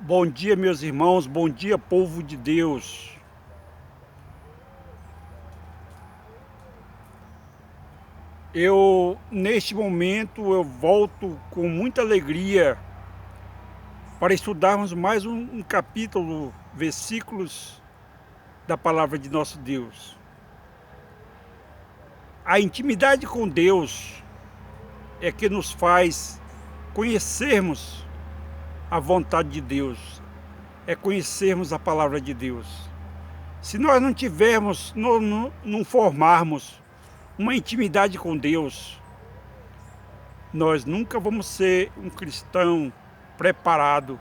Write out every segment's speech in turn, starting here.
Bom dia, meus irmãos, bom dia, povo de Deus. Neste momento, eu volto com muita alegria para estudarmos mais um capítulo, versículos da palavra de nosso Deus. A intimidade com Deus é que nos faz conhecermos a vontade de Deus, é conhecermos a palavra de Deus. Se nós não tivermos, não formarmos uma intimidade com Deus, nós nunca vamos ser um cristão preparado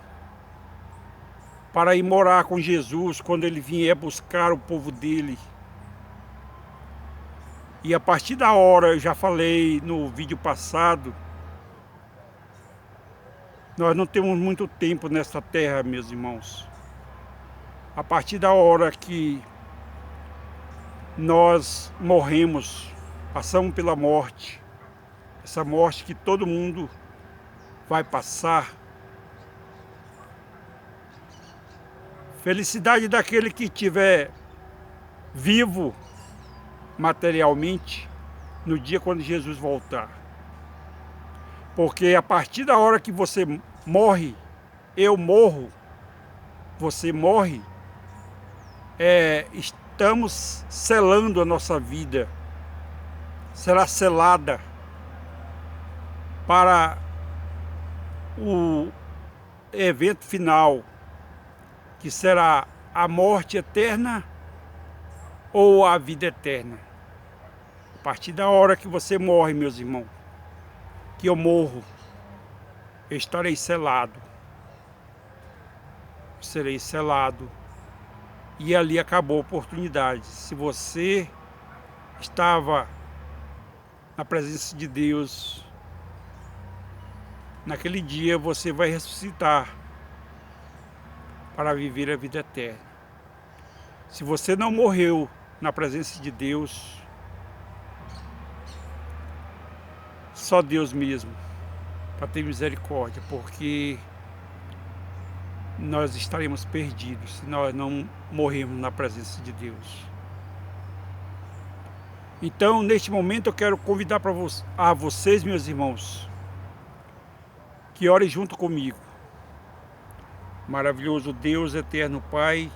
para ir morar com Jesus quando Ele vier buscar o povo dele. E a partir da hora, eu já falei no vídeo passado, nós não temos muito tempo nesta terra, meus irmãos. A partir da hora que nós morremos, passamos pela morte, essa morte que todo mundo vai passar. Felicidade daquele que estiver vivo materialmente no dia quando Jesus voltar. Porque a partir da hora que você morre, eu morro, você morre, estamos selando a nossa vida. Será selada para o evento final, que será a morte eterna ou a vida eterna. A partir da hora que você morre, meus irmãos, que eu morro, eu estarei selado. Serei selado. E ali acabou a oportunidade. Se você estava na presença de Deus, naquele dia você vai ressuscitar para viver a vida eterna. Se você não morreu na presença de Deus, só Deus mesmo para ter misericórdia, porque nós estaremos perdidos se nós não morrermos na presença de Deus. Então, neste momento, eu quero convidar a vocês, meus irmãos, que orem junto comigo. Maravilhoso Deus, eterno Pai,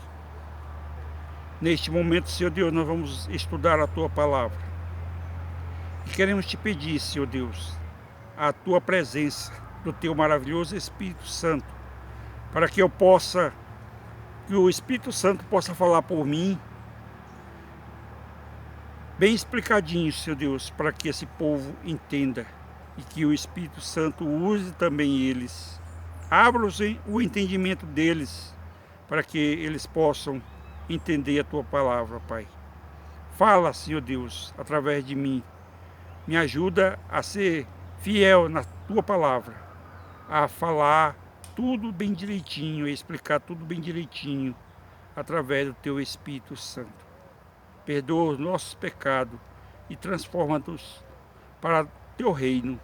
neste momento, Senhor Deus, nós vamos estudar a Tua palavra. E queremos te pedir, Senhor Deus, a Tua presença do Teu maravilhoso Espírito Santo, para que que o Espírito Santo possa falar por mim, bem explicadinho, Senhor Deus, para que esse povo entenda e que o Espírito Santo use também eles. Abra o entendimento deles para que eles possam entender a Tua palavra, Pai. Fala, Senhor Deus, através de mim. Me ajuda a ser fiel na Tua palavra, a falar tudo bem direitinho, a explicar tudo bem direitinho através do Teu Espírito Santo. Perdoa os nossos pecados e transforma-nos para Teu reino.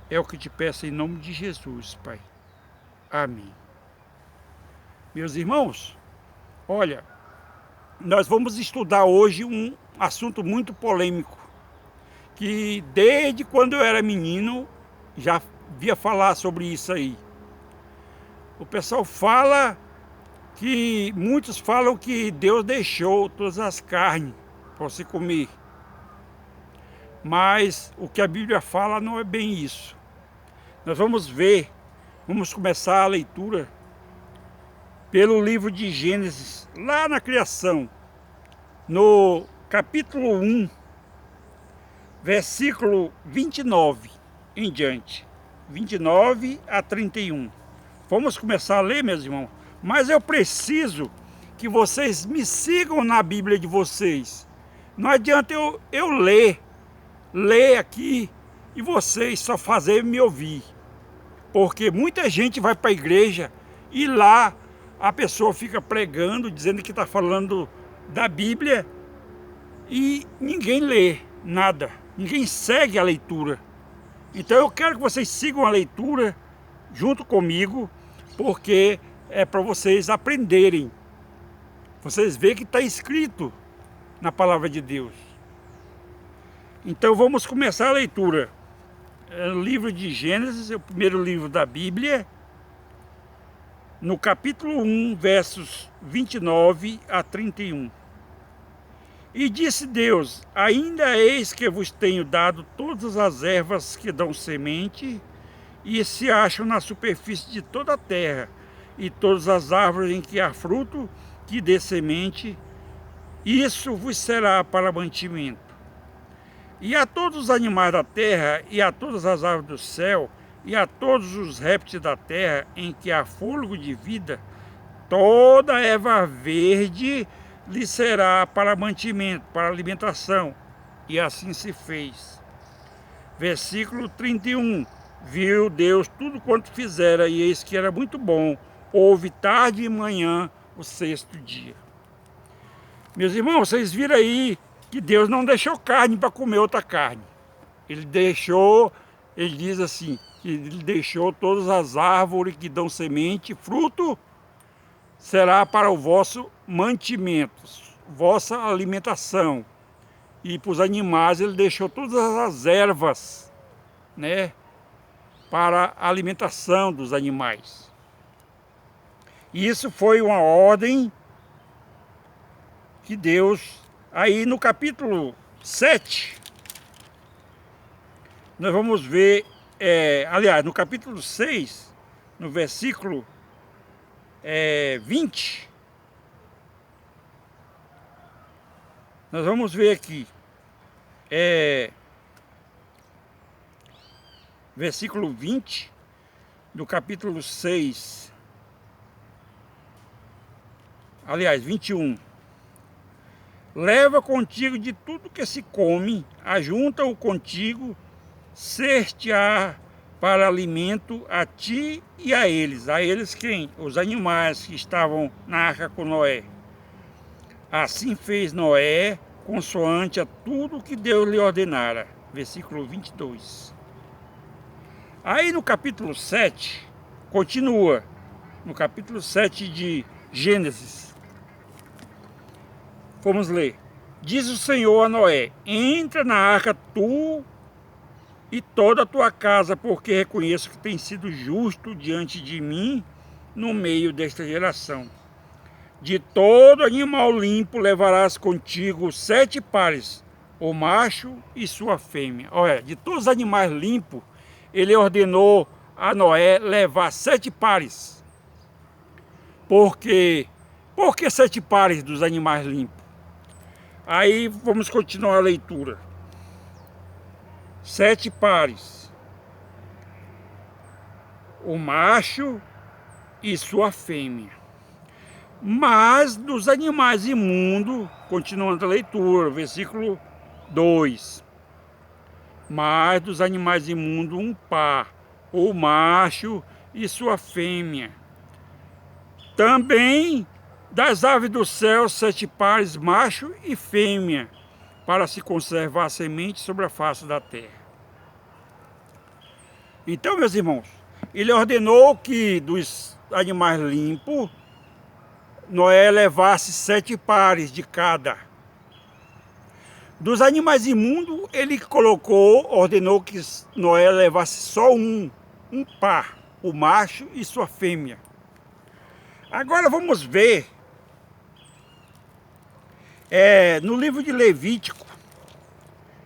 É o que te peço em nome de Jesus, Pai. Amém. Meus irmãos, olha, nós vamos estudar hoje um assunto muito polêmico, que desde quando eu era menino já via falar sobre isso aí. O pessoal fala que, muitos falam que Deus deixou todas as carnes para você comer. Mas o que a Bíblia fala não é bem isso. Nós vamos ver, vamos começar a leitura pelo livro de Gênesis, lá na criação, no capítulo 1, versículo 29 em diante, 29 a 31. Vamos começar a ler, meus irmãos, mas eu preciso que vocês me sigam na Bíblia de vocês. Não adianta eu ler aqui e vocês só fazerem me ouvir, porque muita gente vai para a igreja e lá a pessoa fica pregando, dizendo que está falando da Bíblia e ninguém lê nada, ninguém segue a leitura. Então eu quero que vocês sigam a leitura junto comigo, porque é para vocês aprenderem. Vocês veem que está escrito na palavra de Deus. Então vamos começar a leitura. É o livro de Gênesis, é o primeiro livro da Bíblia, no capítulo 1, versos 29 a 31. E disse Deus: ainda eis que vos tenho dado todas as ervas que dão semente e se acham na superfície de toda a terra, e todas as árvores em que há fruto que dê semente, isso vos será para mantimento. E a todos os animais da terra, e a todas as aves do céu, e a todos os répteis da terra, em que há fôlego de vida, toda erva verde lhe será para mantimento, para alimentação. E assim se fez. Versículo 31. Viu Deus tudo quanto fizera, e eis que era muito bom. Houve tarde e manhã o sexto dia. Meus irmãos, vocês viram aí que Deus não deixou carne para comer outra carne. Ele diz assim, que ele deixou todas as árvores que dão semente, fruto, será para o vosso mantimento, vossa alimentação. E para os animais ele deixou todas as ervas, né, para a alimentação dos animais. E isso foi uma ordem que Deus... Aí no capítulo 7, nós vamos ver, aliás, no capítulo 6, no versículo 20, nós vamos ver aqui, versículo 20, do capítulo 6, aliás, 21. Leva contigo de tudo que se come, ajunta-o contigo, ser-te-á para alimento a ti e a eles. A eles quem? Os animais que estavam na arca com Noé. Assim fez Noé, consoante a tudo que Deus lhe ordenara. Versículo 22. Aí no capítulo 7, continua, no capítulo 7 de Gênesis. Vamos ler. Diz o Senhor a Noé: entra na arca tu e toda a tua casa, porque reconheço que tem sido justo diante de mim no meio desta geração. De todo animal limpo levarás contigo 7 pares, o macho e sua fêmea. Olha, de todos os animais limpos, ele ordenou a Noé levar 7 pares. Por que 7 pares dos animais limpos? Aí vamos continuar a leitura. 7 pares. O macho e sua fêmea. Mas dos animais imundos, continuando a leitura, versículo 2. Mas dos animais imundos 1 par, o macho e sua fêmea. Também das aves do céu 7 pares, macho e fêmea, para se conservar a semente sobre a face da terra. Então, meus irmãos, ele ordenou que dos animais limpos, Noé levasse 7 pares de cada. Dos animais imundos, ele ordenou que Noé levasse só um par, o macho e sua fêmea. Agora vamos ver no livro de Levítico,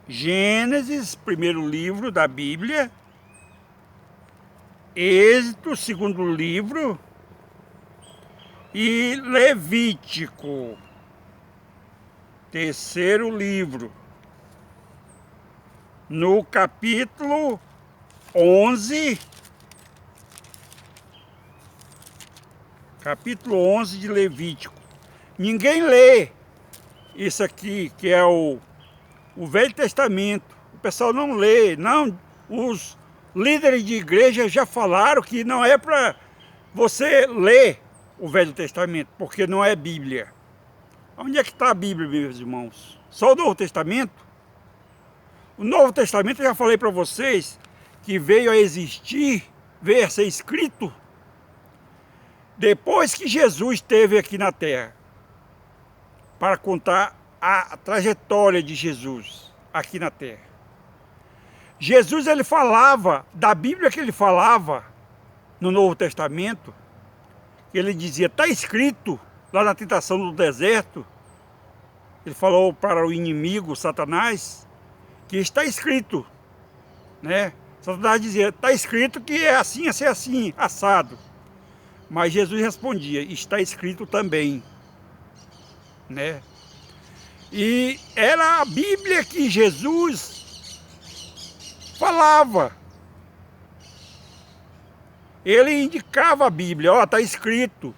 Gênesis, primeiro livro da Bíblia, Êxodo, segundo livro, e Levítico, terceiro livro, no capítulo 11, capítulo 11 de Levítico. Ninguém lê isso aqui, que é o Velho Testamento. O pessoal não lê, não. Os líderes de igreja já falaram que não é para você ler o Velho Testamento, porque não é Bíblia. Onde é que está a Bíblia, meus irmãos? Só o Novo Testamento? O Novo Testamento, eu já falei para vocês, que veio a existir, veio a ser escrito Depois que Jesus esteve aqui na terra, para contar a trajetória de Jesus aqui na terra. Jesus, ele falava, da Bíblia que ele falava, no Novo Testamento, ele dizia, está escrito, lá na tentação do deserto, ele falou para o inimigo, Satanás, que está escrito, né? Satanás dizia, está escrito que é assim, assim, assado. Mas Jesus respondia, está escrito também, né? E era a Bíblia que Jesus falava. Ele indicava a Bíblia, ó, está escrito.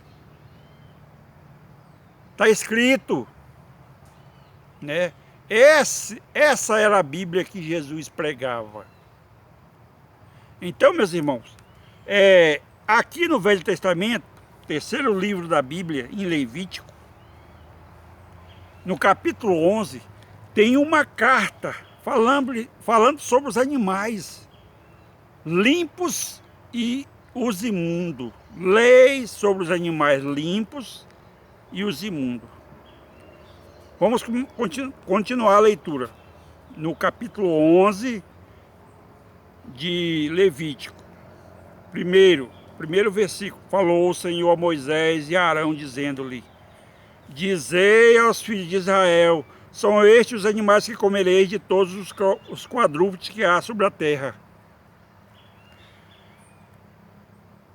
Está escrito, né? Essa era a Bíblia que Jesus pregava. Então, meus irmãos, aqui no Velho Testamento, terceiro livro da Bíblia, em Levítico, no capítulo 11, tem uma carta falando sobre os animais limpos e os imundos. Leis sobre os animais limpos e os imundos. Vamos continuar a leitura. No capítulo 11 de Levítico. Primeiro versículo. Falou o Senhor a Moisés e a Arão, dizendo-lhe: dizei aos filhos de Israel, são estes os animais que comereis de todos os quadrúpedes que há sobre a terra.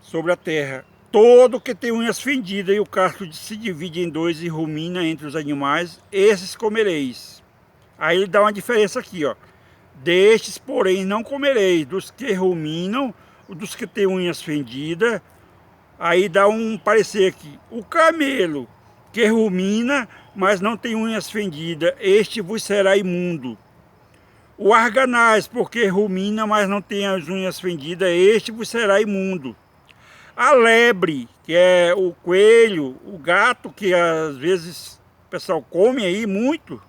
Sobre a terra. Todo que tem unhas fendidas e o casco se divide em dois e rumina entre os animais, esses comereis. Aí ele dá uma diferença aqui, ó. Destes, porém, não comereis, dos que ruminam, dos que têm unhas fendidas. Aí dá um parecer aqui. O camelo que rumina, mas não tem unhas fendidas, este vos será imundo. O arganaz, porque rumina, mas não tem as unhas fendidas, este vos será imundo. A lebre, que é o coelho, o gato, que às vezes o pessoal come aí muito,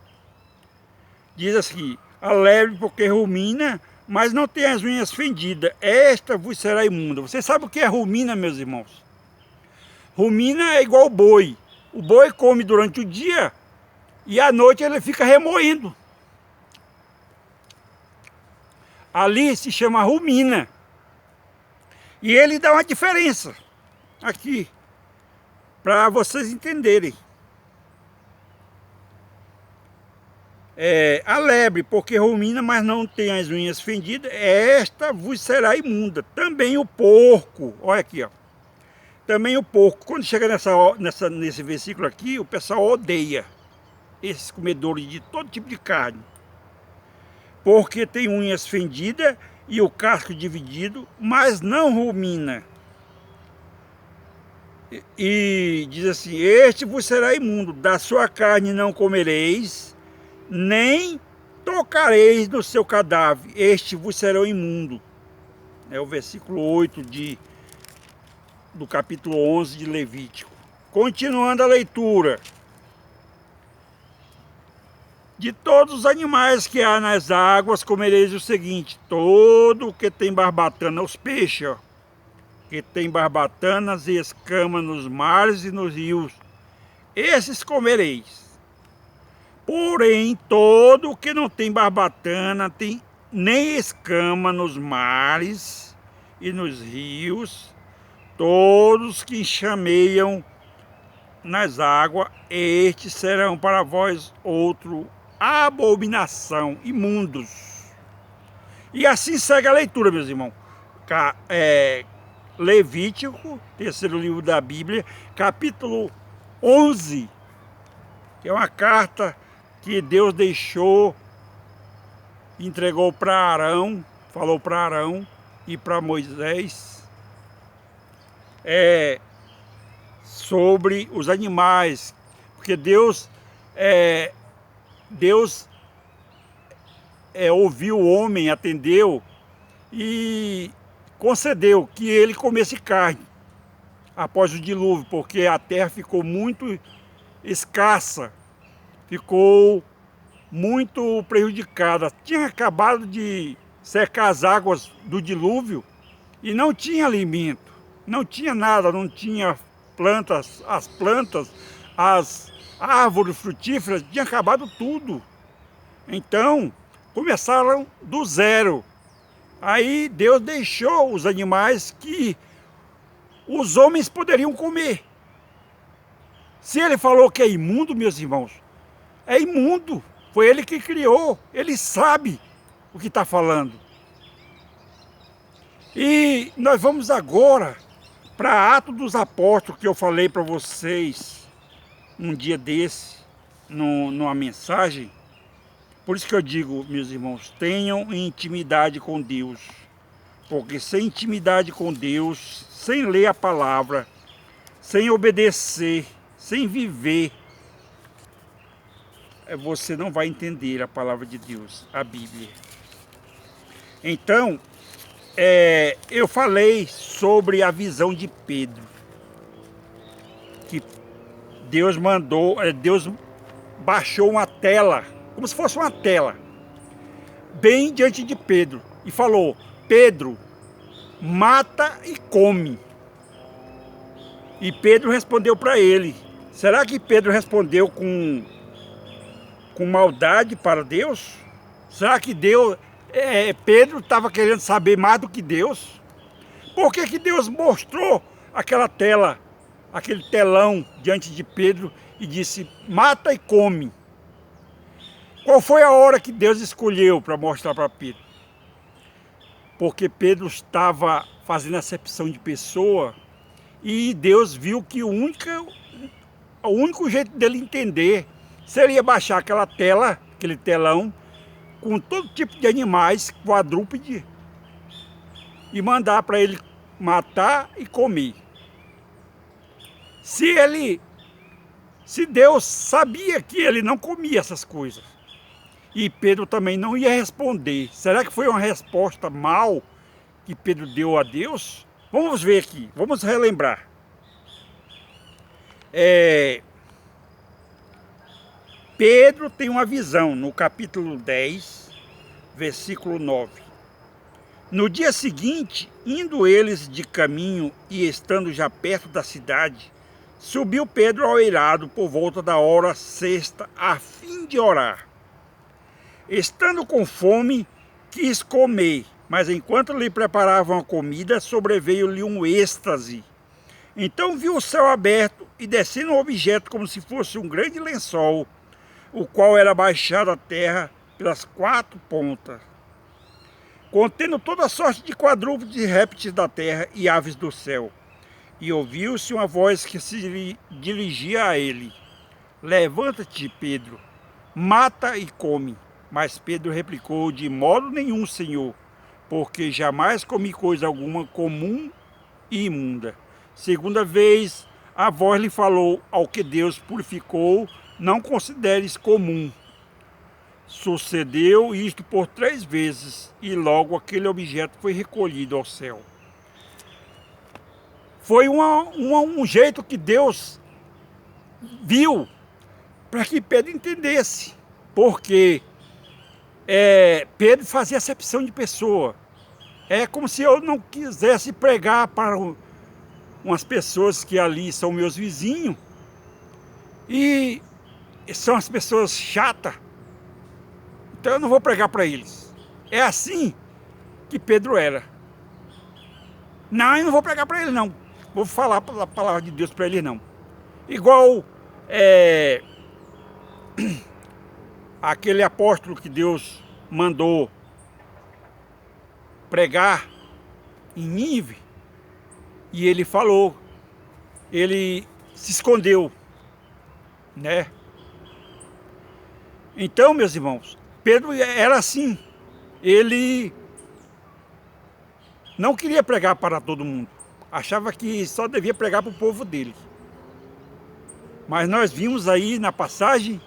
diz assim, a lebre porque rumina, mas não tem as unhas fendidas, esta vos será imunda. Você sabe o que é rumina, meus irmãos? Rumina é igual boi. O boi come durante o dia e à noite ele fica remoendo. Ali se chama rumina. E ele dá uma diferença aqui, para vocês entenderem. A lebre, porque rumina, mas não tem as unhas fendidas, esta vos será imunda. Também o porco, olha aqui, ó. Também o porco, quando chega nesse versículo aqui, o pessoal odeia esses comedores de todo tipo de carne. Porque tem unhas fendidas e o casco dividido, mas não rumina. E diz assim, este vos será imundo, da sua carne não comereis, nem tocareis no seu cadáver, este vos será imundo. É o versículo 8 do capítulo 11 de Levítico. Continuando a leitura. De todos os animais que há nas águas, comereis o seguinte, todo o que tem barbatana, os peixes, ó, que tem barbatanas e escamas nos mares e nos rios, esses comereis. Porém, todo o que não tem barbatana, nem escama nos mares e nos rios, todos que enxameiam nas águas, estes serão para vós outro abominação, imundos. E assim segue a leitura, meus irmãos. Levítico, terceiro livro da Bíblia, capítulo 11, que é uma carta que Deus deixou, entregou para Arão, falou para Arão e para Moisés, sobre os animais, porque Deus ouviu o homem, atendeu e concedeu que ele comesse carne após o dilúvio, porque a terra ficou muito escassa, ficou muito prejudicada. Tinha acabado de secar as águas do dilúvio e não tinha alimento, não tinha nada, não tinha as plantas, as árvores frutíferas, tinha acabado tudo. Então, começaram do zero. Aí Deus deixou os animais que os homens poderiam comer. Se ele falou que é imundo, meus irmãos, é imundo. Foi ele que criou, ele sabe o que está falando. E nós vamos agora para Atos dos Apóstolos, que eu falei para vocês um dia desse, numa mensagem. Por isso que eu digo, meus irmãos, tenham intimidade com Deus. Porque sem intimidade com Deus, sem ler a palavra, sem obedecer, sem viver, você não vai entender a palavra de Deus, a Bíblia. Então, eu falei sobre a visão de Pedro. Que Deus Deus baixou uma tela, como se fosse uma tela, bem diante de Pedro, e falou: Pedro, mata e come. E Pedro respondeu para ele. Será que Pedro respondeu com maldade para Deus? Será que Pedro estava querendo saber mais do que Deus? Por que Deus mostrou aquela tela, aquele telão diante de Pedro e disse: mata e come? Qual foi a hora que Deus escolheu para mostrar para Pedro? Porque Pedro estava fazendo acepção de pessoa e Deus viu que o único jeito dele entender seria baixar aquela tela, aquele telão, com todo tipo de animais, quadrúpede, e mandar para ele matar e comer. Se Deus sabia que ele não comia essas coisas, e Pedro também não ia responder, será que foi uma resposta mal que Pedro deu a Deus? Vamos ver aqui, vamos relembrar. Pedro tem uma visão no capítulo 10, versículo 9. No dia seguinte, indo eles de caminho e estando já perto da cidade, subiu Pedro ao eirado por volta da hora sexta, a fim de orar. Estando com fome, quis comer, mas enquanto lhe preparavam a comida, sobreveio-lhe um êxtase. Então viu o céu aberto e descendo um objeto como se fosse um grande lençol, o qual era baixado à terra pelas quatro pontas, contendo toda sorte de quadrúpedes e répteis da terra e aves do céu. E ouviu-se uma voz que se dirigia a ele: levanta-te, Pedro, mata e come. Mas Pedro replicou: de modo nenhum, Senhor, porque jamais comi coisa alguma comum e imunda. Segunda vez a voz lhe falou: ao que Deus purificou, não consideres comum. Sucedeu isto por 3 vezes, e logo aquele objeto foi recolhido ao céu. Foi um jeito que Deus viu para que Pedro entendesse, porque Pedro fazia acepção de pessoa. É como se eu não quisesse pregar para umas pessoas que ali são meus vizinhos e são as pessoas chatas, então eu não vou pregar para eles. É assim que Pedro era. Não, eu não vou pregar para ele não, vou falar a palavra de Deus para ele não. Igual aquele apóstolo que Deus mandou pregar em Nínive, e ele falou, ele se escondeu, né? Então, meus irmãos, Pedro era assim, ele não queria pregar para todo mundo, achava que só devia pregar para o povo dele. Mas nós vimos aí na passagem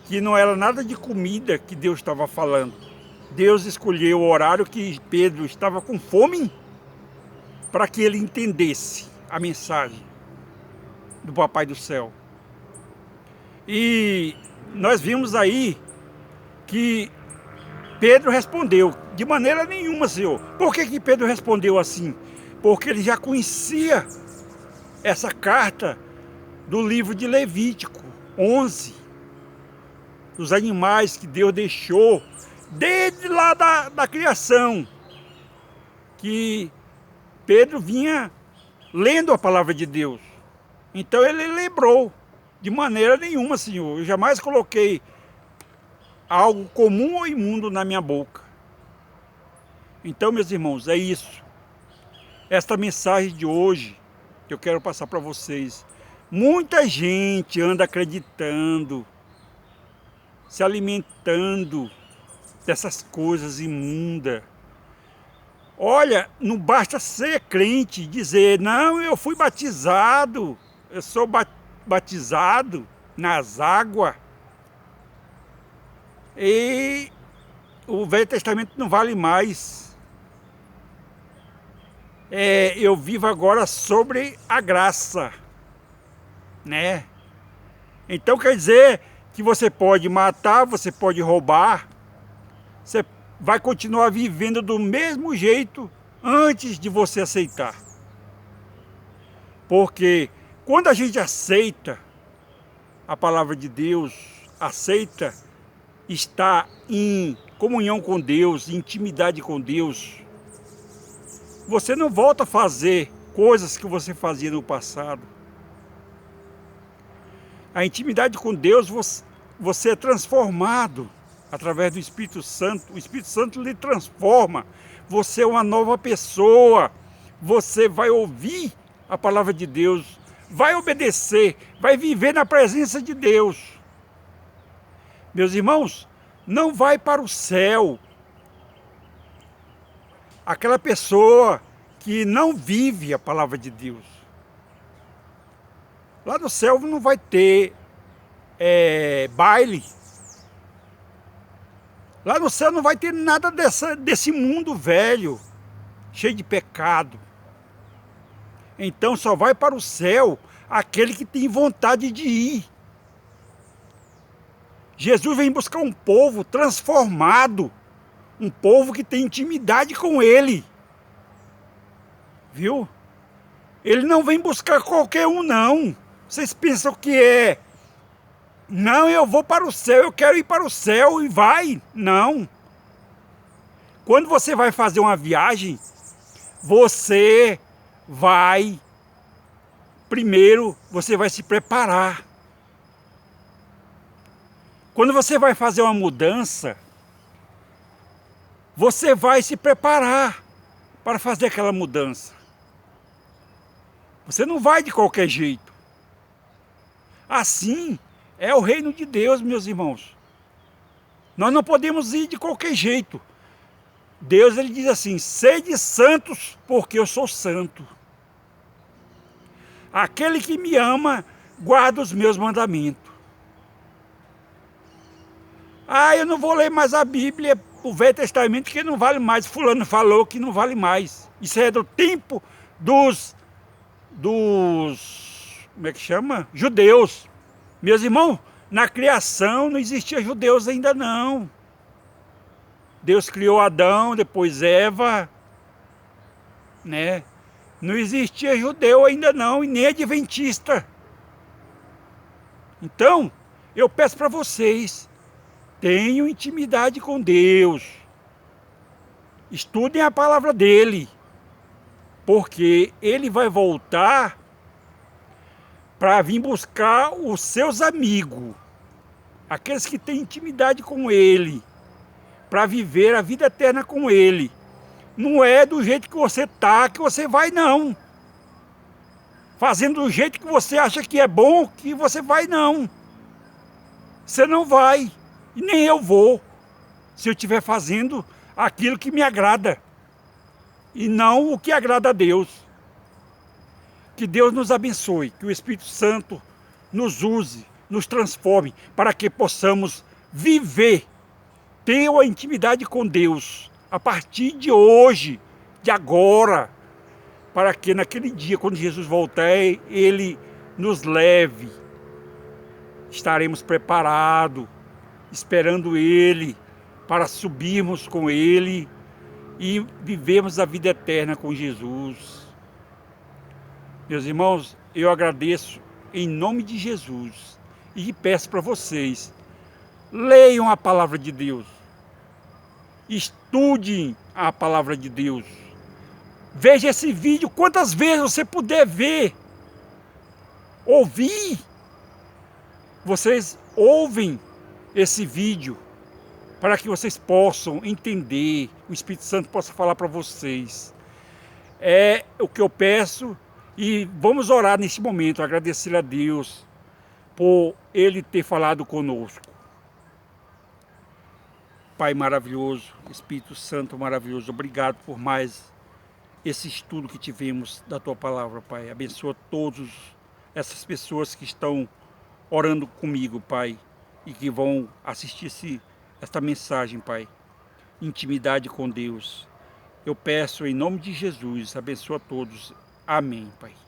que não era nada de comida que Deus estava falando. Deus escolheu o horário que Pedro estava com fome para que ele entendesse a mensagem do Papai do Céu. E nós vimos aí que Pedro respondeu: de maneira nenhuma, Senhor. Por que Pedro respondeu assim? Porque ele já conhecia essa carta do livro de Levítico 11, dos animais que Deus deixou desde lá da criação, que Pedro vinha lendo a palavra de Deus. Então ele lembrou, de maneira nenhuma, Senhor, eu jamais coloquei algo comum ou imundo na minha boca. Então, meus irmãos, é isso. Esta mensagem de hoje que eu quero passar para vocês. Muita gente anda acreditando, se alimentando dessas coisas imundas. Olha, não basta ser crente, dizer, não, eu fui batizado, eu sou batizado nas águas. E o Velho Testamento não vale mais. Eu vivo agora sobre a graça, né? Então quer dizer que você pode matar, você pode roubar, você vai continuar vivendo do mesmo jeito antes de você aceitar. Porque quando a gente aceita a palavra de Deus, aceita estar em comunhão com Deus, em intimidade com Deus, você não volta a fazer coisas que você fazia no passado. A intimidade com Deus, você é transformado através do Espírito Santo. O Espírito Santo lhe transforma. Você é uma nova pessoa. Você vai ouvir a palavra de Deus, vai obedecer, vai viver na presença de Deus. Meus irmãos, não vai para o céu aquela pessoa que não vive a palavra de Deus. Lá no céu não vai ter baile. Lá no céu não vai ter nada desse mundo velho, cheio de pecado. Então só vai para o céu aquele que tem vontade de ir. Jesus vem buscar um povo transformado, um povo que tem intimidade com Ele. Viu? Ele não vem buscar qualquer um, não. Vocês pensam que é... Não, eu vou para o céu, eu quero ir para o céu e vai. Não. Quando você vai fazer uma viagem, você vai... Primeiro, você vai se preparar. Quando você vai fazer uma mudança, você vai se preparar para fazer aquela mudança. Você não vai de qualquer jeito. Assim é o reino de Deus, meus irmãos. Nós não podemos ir de qualquer jeito. Deus, ele diz assim, sede santos, porque eu sou santo. Aquele que me ama, guarda os meus mandamentos. Ah, eu não vou ler mais a Bíblia, o Velho Testamento, que não vale mais. Fulano falou que não vale mais. Isso é do tempo dos como é que chama? Judeus. Meus irmãos, na criação não existia judeus ainda não. Deus criou Adão, depois Eva, né? Não existia judeu ainda não, e nem adventista. Então, eu peço para vocês, tenham intimidade com Deus. Estudem a palavra dele, porque ele vai voltar para vir buscar os seus amigos, aqueles que têm intimidade com ele, para viver a vida eterna com ele. Não é do jeito que você está que você vai, não. Fazendo do jeito que você acha que é bom, que você vai, não. Você não vai, e nem eu vou, se eu estiver fazendo aquilo que me agrada, e não o que agrada a Deus. Que Deus nos abençoe, que o Espírito Santo nos use, nos transforme, para que possamos viver, ter uma intimidade com Deus, a partir de hoje, de agora, para que naquele dia, quando Jesus voltar, Ele nos leve. Estaremos preparados, esperando Ele, para subirmos com Ele e vivermos a vida eterna com Jesus. Meus irmãos, eu agradeço em nome de Jesus e peço para vocês, leiam a palavra de Deus, estudem a palavra de Deus, veja esse vídeo quantas vezes você puder ver, ouvir. Vocês ouvem esse vídeo para que vocês possam entender, o Espírito Santo possa falar para vocês. É o que eu peço e vamos orar neste momento, agradecer a Deus por Ele ter falado conosco. Pai maravilhoso, Espírito Santo maravilhoso, obrigado por mais esse estudo que tivemos da Tua Palavra, Pai. Abençoa todas essas pessoas que estão orando comigo, Pai, e que vão assistir esta mensagem, Pai. Intimidade com Deus. Eu peço em nome de Jesus, abençoa todos. Amém, Pai.